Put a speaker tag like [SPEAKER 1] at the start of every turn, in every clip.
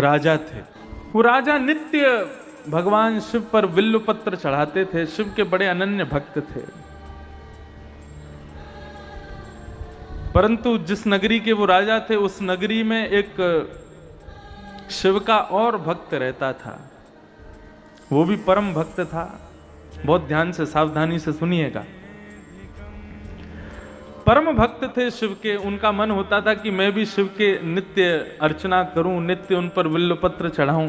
[SPEAKER 1] राजा थे। वो राजा नित्य भगवान शिव पर बिल्व पत्र चढ़ाते थे, शिव के बड़े अनन्य भक्त थे। परंतु जिस नगरी के वो राजा थे, उस नगरी में एक शिव का और भक्त रहता था। वो भी परम भक्त था। बहुत ध्यान से सावधानी से सुनिएगा। परम भक्त थे शिव के। उनका मन होता था कि मैं भी शिव के नित्य अर्चना करूं, नित्य उन पर बिल्व पत्र चढ़ाऊं।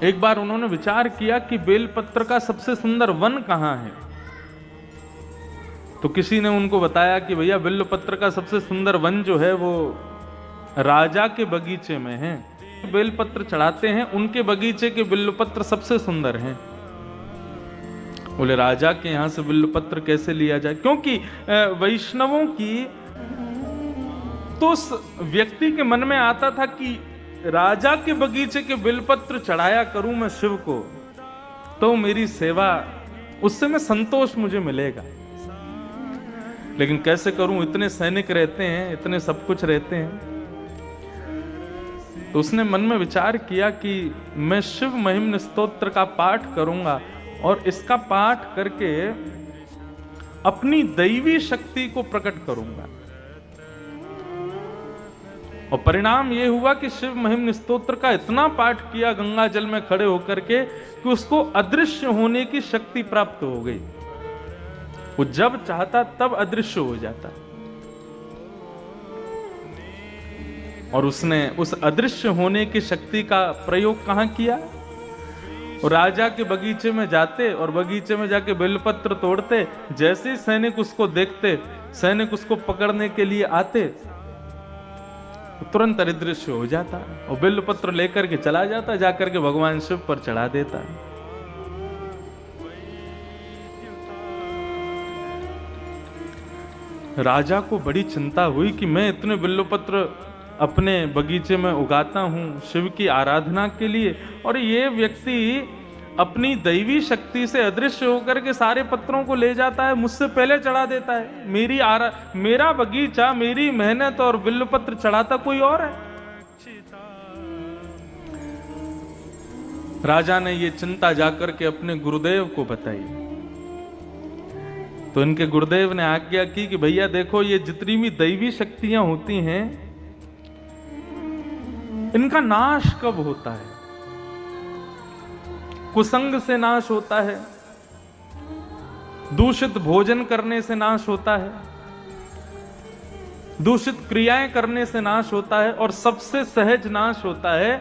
[SPEAKER 1] एक बार उन्होंने विचार किया कि बेलपत्र का सबसे सुंदर वन कहां है। तो किसी ने उनको बताया कि भैया बेलपत्र का सबसे सुंदर वन जो है वो राजा के बगीचे में है। बेलपत्र चढ़ाते हैं, उनके बगीचे के बेलपत्र सबसे सुंदर हैं। बोले राजा के यहां से बेलपत्र कैसे लिया जाए, क्योंकि वैष्णवों की तो उस व्यक्ति के मन में आता था कि राजा के बगीचे के बेलपत्र चढ़ाया करूं मैं शिव को, तो मेरी सेवा, उससे मैं संतोष मुझे मिलेगा। लेकिन कैसे करूं, इतने सैनिक रहते हैं, इतने सब कुछ रहते हैं। तो उसने मन में विचार किया कि मैं शिव महिम्न स्तोत्र का पाठ करूंगा और इसका पाठ करके अपनी दैवी शक्ति को प्रकट करूंगा। और परिणाम यह हुआ कि शिव महिम्न स्तोत्र का इतना पाठ किया गंगा जल में खड़े होकर के कि उसको अदृश्य होने की शक्ति प्राप्त हो गई। वो जब चाहता तब अदृश्य हो जाता। और उसने उस अदृश्य होने की शक्ति का प्रयोग कहां किया? और राजा के बगीचे में जाते और बगीचे में जाके बेलपत्र तोड़ते। जैसे ही सैनिक उसको देखते, सैनिक उसको पकड़ने के लिए आते, तुरंत अदृश्य हो जाता और बेलपत्र लेकर के चला जाता, जाकर के भगवान शिव पर चढ़ा देता। राजा को बड़ी चिंता हुई कि मैं इतने बेलपत्र अपने बगीचे में उगाता हूं शिव की आराधना के लिए, और ये व्यक्ति अपनी दैवी शक्ति से अदृश्य होकर के सारे पत्रों को ले जाता है, मुझसे पहले चढ़ा देता है। मेरा बगीचा, मेरी मेहनत और बिल्वपत्र चढ़ाता कोई और है। राजा ने ये चिंता जाकर के अपने गुरुदेव को बताई। तो इनके गुरुदेव ने आज्ञा की कि भैया देखो, ये जितनी भी दैवी शक्तियां होती हैं, इनका नाश कब होता है? कुसंग से नाश होता है, दूषित भोजन करने से नाश होता है, दूषित क्रियाएं करने से नाश होता है, और सबसे सहज नाश होता है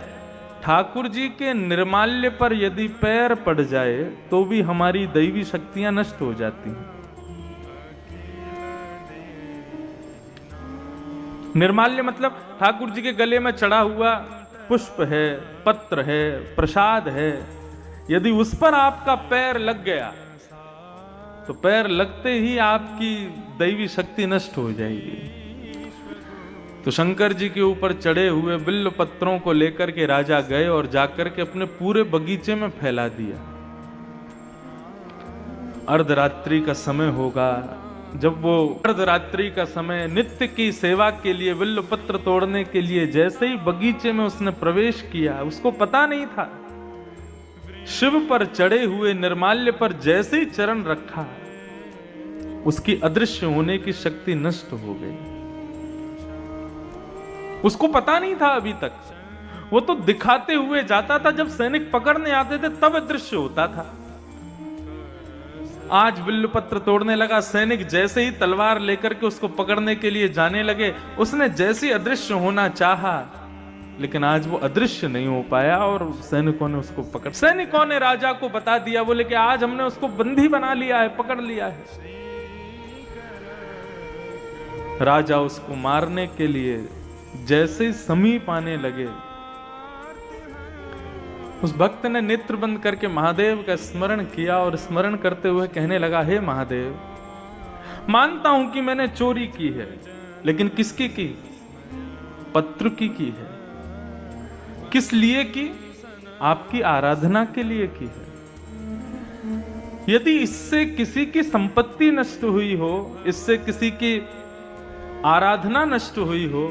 [SPEAKER 1] ठाकुर जी के निर्माल्य पर यदि पैर पड़ जाए तो भी हमारी दैवी शक्तियां नष्ट हो जाती हैं। निर्माल्य मतलब ठाकुर जी के गले में चढ़ा हुआ पुष्प है, पत्र है, प्रसाद है, यदि उस पर आपका पैर लग गया तो पैर लगते ही आपकी दैवी शक्ति नष्ट हो जाएगी। तो शंकर जी के ऊपर चढ़े हुए बिल्व पत्रों को लेकर के राजा गए और जाकर के अपने पूरे बगीचे में फैला दिया। अर्धरात्रि का समय होगा, जब वो अर्धरात्रि का समय नित्य की सेवा के लिए बिल्व पत्र तोड़ने के लिए जैसे ही बगीचे में उसने प्रवेश किया, उसको पता नहीं था, शिव पर चढ़े हुए निर्माल्य पर जैसे ही चरण रखा, उसकी अदृश्य होने की शक्ति नष्ट हो गई। उसको पता नहीं था अभी तक। वो तो दिखाते हुए जाता था, जब सैनिक पकड़ने आते थे तब अदृश्य होता था। आज बिल्वपत्र तोड़ने लगा, सैनिक जैसे ही तलवार लेकर के उसको पकड़ने के लिए जाने लगे, उसने जैसे ही अदृश्य होना चाहा, लेकिन आज वो अदृश्य नहीं हो पाया और सैनिकों ने उसको पकड़, सैनिकों ने राजा को बता दिया, बोले कि आज हमने उसको बंदी बना लिया है, पकड़ लिया है। राजा उसको मारने के लिए जैसे ही समीप आने लगे, उस भक्त ने नेत्र बंद करके महादेव का स्मरण किया और स्मरण करते हुए कहने लगा, हे महादेव, मानता हूं कि मैंने चोरी की है, लेकिन किसकी की? पत्र की है। किस लिए की? आपकी आराधना के लिए की है। यदि इससे किसी की संपत्ति नष्ट हुई हो, इससे किसी की आराधना नष्ट हुई हो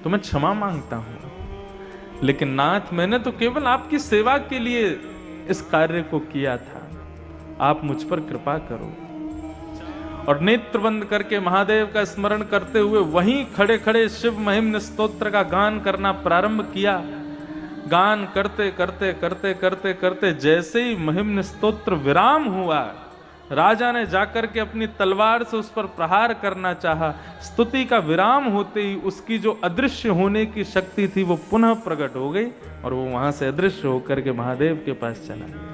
[SPEAKER 1] तो मैं क्षमा मांगता हूं, लेकिन नाथ मैंने तो केवल आपकी सेवा के लिए इस कार्य को किया था, आप मुझ पर कृपा करो। और नेत्र बंद करके महादेव का स्मरण करते हुए वहीं खड़े खड़े शिव महिम्न स्तोत्र का गान करना प्रारंभ किया। गान करते करते करते करते करते जैसे ही महिम्न स्तोत्र विराम हुआ, राजा ने जाकर के अपनी तलवार से उस पर प्रहार करना चाहा। स्तुति का विराम होते ही उसकी जो अदृश्य होने की शक्ति थी वो पुनः प्रकट हो गई और वो वहां से अदृश्य होकर के महादेव के पास चला गया।